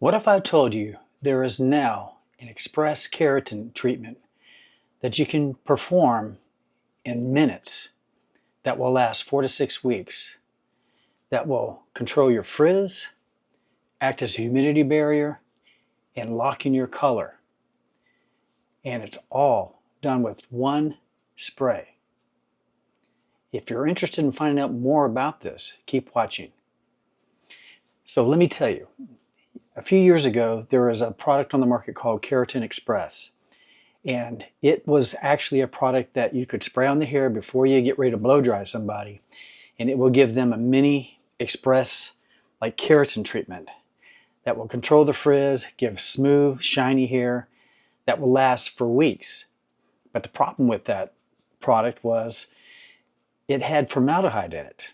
What if I told you there is now an express keratin treatment that you can perform in minutes that will last 4 to 6 weeks, that will control your frizz, act as a humidity barrier, and lock in your color. And it's all done with one spray. If you're interested in finding out more about this, keep watching. So let me tell you, a few years ago, there was a product on the market called Keratin Express. And it was actually a product that you could spray on the hair before you get ready to blow dry somebody. And it will give them a mini express like keratin treatment that will control the frizz, give smooth, shiny hair that will last for weeks. But the problem with that product was it had formaldehyde in it.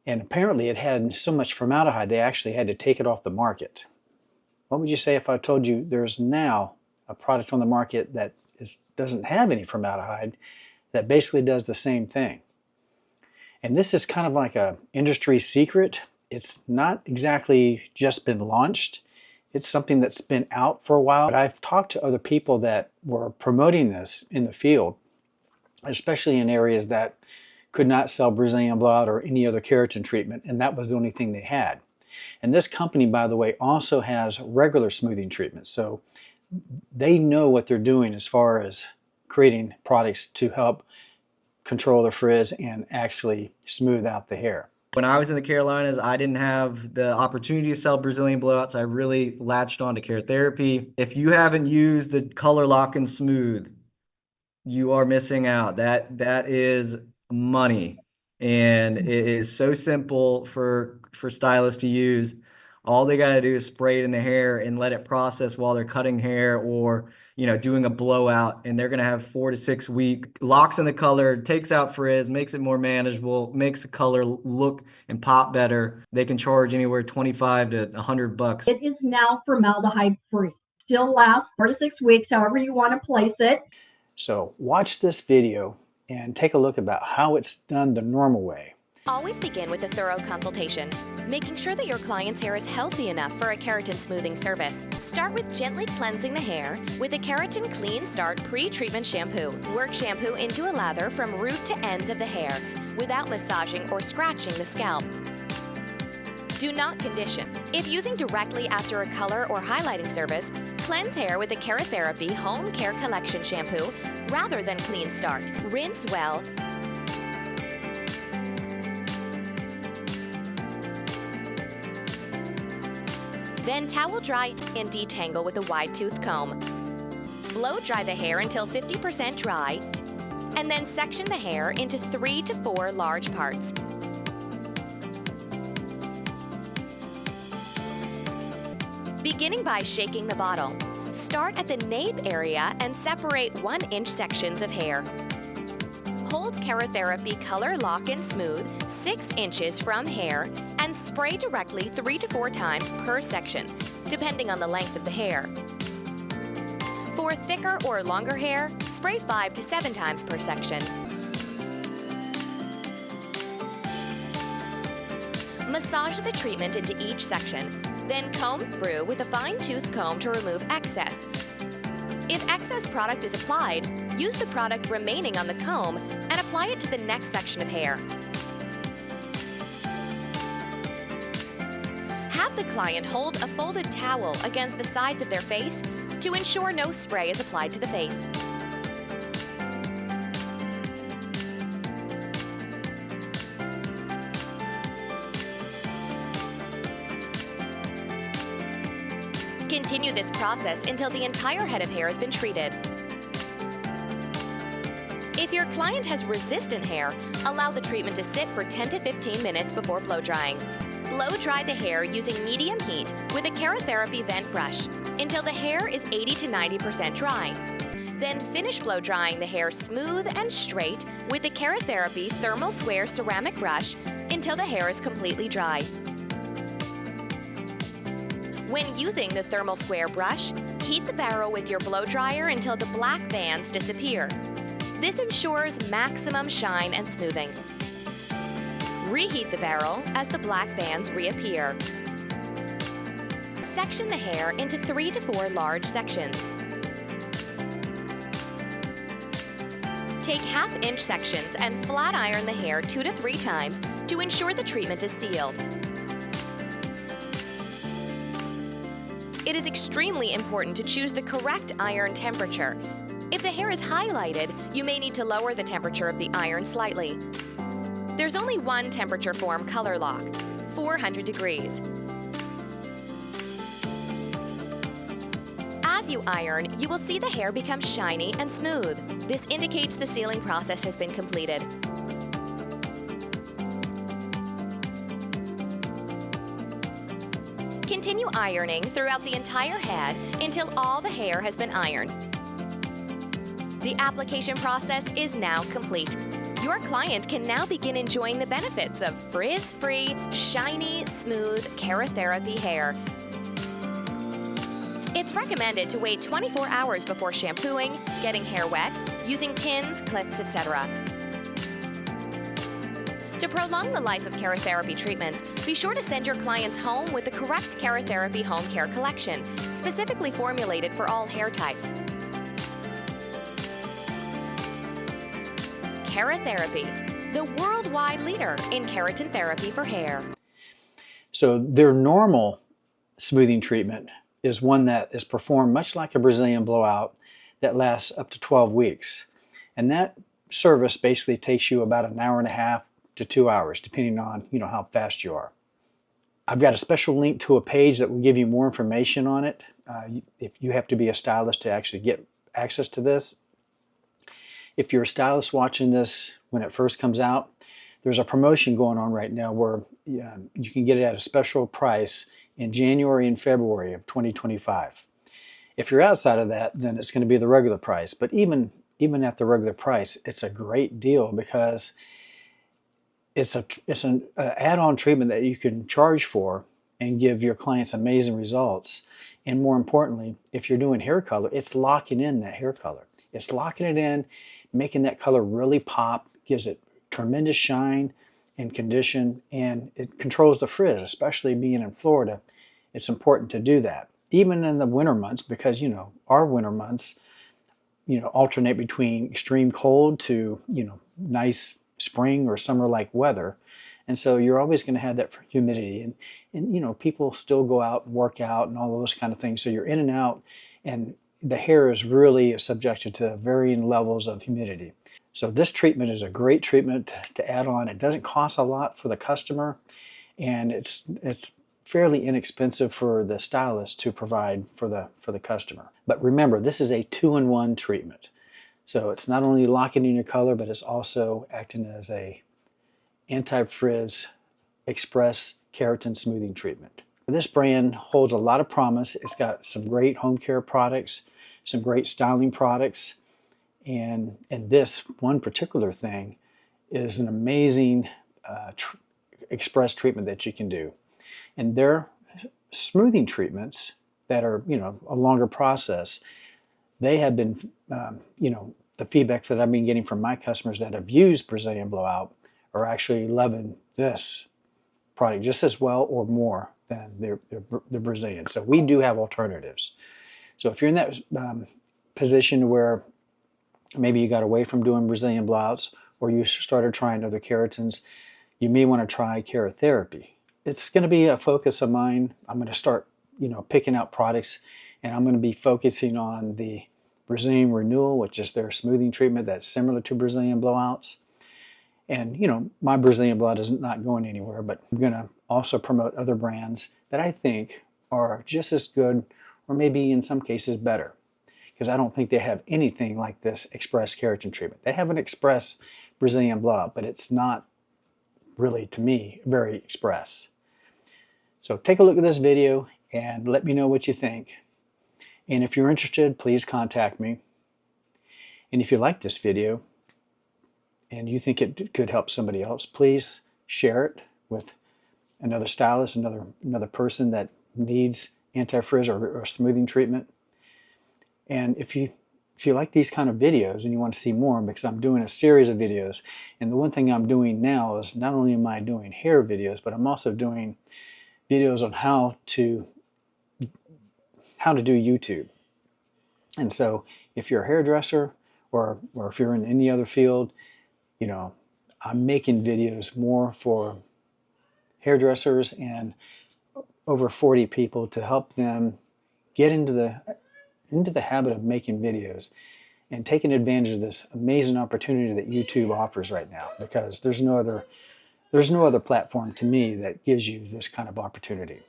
And apparently it had so much formaldehyde they actually had to take it off the market. What would you say if I told you there's now a product on the market that doesn't have any formaldehyde that basically does the same thing? And this is kind of like an industry secret. It's not exactly just been launched. It's something that's been out for a while. But I've talked to other people that were promoting this in the field, especially in areas that could not sell Brazilian blowout or any other keratin treatment, and that was the only thing they had. And this company, by the way, also has regular smoothing treatments. So they know what they're doing as far as creating products to help control the frizz and actually smooth out the hair. When I was in the Carolinas, I didn't have the opportunity to sell Brazilian blowouts. I really latched on to Keratherapy. If you haven't used the Color Lock and Smooth, you are missing out. That is money, and it is so simple for stylists to use. All they got to do is spray it in the hair and let it process while they're cutting hair or doing a blowout, and they're going to have 4 to 6 week locks in the color, takes out frizz, makes it more manageable, makes the color look and pop better. They can charge anywhere $25 to $100. It is now formaldehyde free. Still lasts 4 to 6 weeks, however you want to place it. So watch this video and take a look about how it's done the normal way. Always begin with a thorough consultation, making sure that your client's hair is healthy enough for a keratin smoothing service. Start with gently cleansing the hair with a Keratin Clean Start pre-treatment shampoo. Work shampoo into a lather from root to ends of the hair without massaging or scratching the scalp. Do not condition. If using directly after a color or highlighting service, cleanse hair with a Keratherapy Home Care Collection shampoo rather than Clean Start. Rinse well. Then towel dry and detangle with a wide-toothed comb. Blow dry the hair until 50% dry, and then section the hair into 3 to 4 large parts. Beginning by shaking the bottle, start at the nape area and separate 1-inch sections of hair. Hold Keratherapy Color Lock and Smooth 6 inches from hair and spray directly 3 to 4 times per section, depending on the length of the hair. For thicker or longer hair, spray 5 to 7 times per section. Massage the treatment into each section, then comb through with a fine-tooth comb to remove excess. If excess product is applied, use the product remaining on the comb and apply it to the next section of hair. Have the client hold a folded towel against the sides of their face to ensure no spray is applied to the face. Continue this process until the entire head of hair has been treated. If your client has resistant hair, allow the treatment to sit for 10 to 15 minutes before blow drying. Blow dry the hair using medium heat with a Keratherapy vent brush until the hair is 80 to 90% dry. Then finish blow drying the hair smooth and straight with the Keratherapy Thermal Square ceramic brush until the hair is completely dry. When using the Thermal Square brush, heat the barrel with your blow dryer until the black bands disappear. This ensures maximum shine and smoothing. Reheat the barrel as the black bands reappear. Section the hair into 3 to 4 large sections. Take half-inch sections and flat iron the hair 2 to 3 times to ensure the treatment is sealed. It is extremely important to choose the correct iron temperature. If the hair is highlighted, you may need to lower the temperature of the iron slightly. There's only one temperature form color lock, 400 degrees. As you iron, you will see the hair become shiny and smooth. This indicates the sealing process has been completed. Continue ironing throughout the entire head until all the hair has been ironed. The application process is now complete. Your client can now begin enjoying the benefits of frizz-free, shiny, smooth Keratherapy hair. It's recommended to wait 24 hours before shampooing, getting hair wet, using pins, clips, etc. To prolong the life of Keratherapy treatments, be sure to send your clients home with the correct Keratherapy home care collection, specifically formulated for all hair types. Keratherapy, the worldwide leader in keratin therapy for hair. So their normal smoothing treatment is one that is performed much like a Brazilian blowout that lasts up to 12 weeks. And that service basically takes you about an hour and a half to 2 hours, depending on how fast you are. I've got a special link to a page that will give you more information on it. If you have to be a stylist to actually get access to this. If you're a stylist watching this when it first comes out, there's a promotion going on right now where you can get it at a special price in January and February of 2025. If you're outside of that, then it's going to be the regular price. But even at the regular price, it's a great deal because it's an add-on treatment that you can charge for and give your clients amazing results. And more importantly, if you're doing hair color, it's locking in that hair color. It's locking it in, making that color really pop, gives it tremendous shine and condition, and it controls the frizz, especially being in Florida. It's important to do that. Even in the winter months, because our winter months alternate between extreme cold to nice spring or summer like weather, and so you're always going to have that humidity, and people still go out and work out and all those kind of things, so you're in and out, and the hair is really subjected to varying levels of humidity. So this treatment is a great treatment to add on. It doesn't cost a lot for the customer, and it's fairly inexpensive for the stylist to provide for the customer. But remember, this is a 2-in-1 treatment. So it's not only locking in your color, but it's also acting as a anti-frizz express keratin smoothing treatment. This brand holds a lot of promise. It's got some great home care products, some great styling products, and this one particular thing is an amazing express treatment that you can do. And their smoothing treatments that are a longer process, they have been the feedback that I've been getting from my customers that have used Brazilian blowout are actually loving this product just as well or more than the Brazilian. So we do have alternatives. So if you're in that position where maybe you got away from doing Brazilian blowouts or you started trying other keratins, you may want to try Keratherapy. It's going to be a focus of mine. I'm going to start picking out products, and I'm going to be focusing on the Brazilian Renewal, which is their smoothing treatment that's similar to Brazilian blowouts. And my Brazilian blowout is not going anywhere, but I'm going to also promote other brands that I think are just as good or maybe in some cases better, because I don't think they have anything like this express keratin treatment. They have an express Brazilian blowout, but it's not really, to me, very express. So take a look at this video and let me know what you think. And if you're interested, please contact me. And if you like this video and you think it could help somebody else, please share it with another stylist, another person that needs anti-frizz or smoothing treatment. And if you like these kind of videos and you want to see more, because I'm doing a series of videos, and the one thing I'm doing now is not only am I doing hair videos, but I'm also doing videos on how to how to do YouTube. And so if you're a hairdresser or if you're in any other field, you know, I'm making videos more for hairdressers and over 40 people to help them get into the habit of making videos and taking advantage of this amazing opportunity that YouTube offers right now, because there's no other platform to me that gives you this kind of opportunity.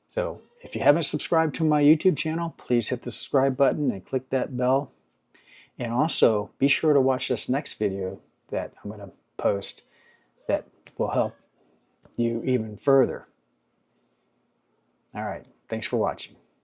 So if you haven't subscribed to my YouTube channel, please hit the subscribe button and click that bell. And also be sure to watch this next video that I'm going to post that will help you even further. All right, thanks for watching.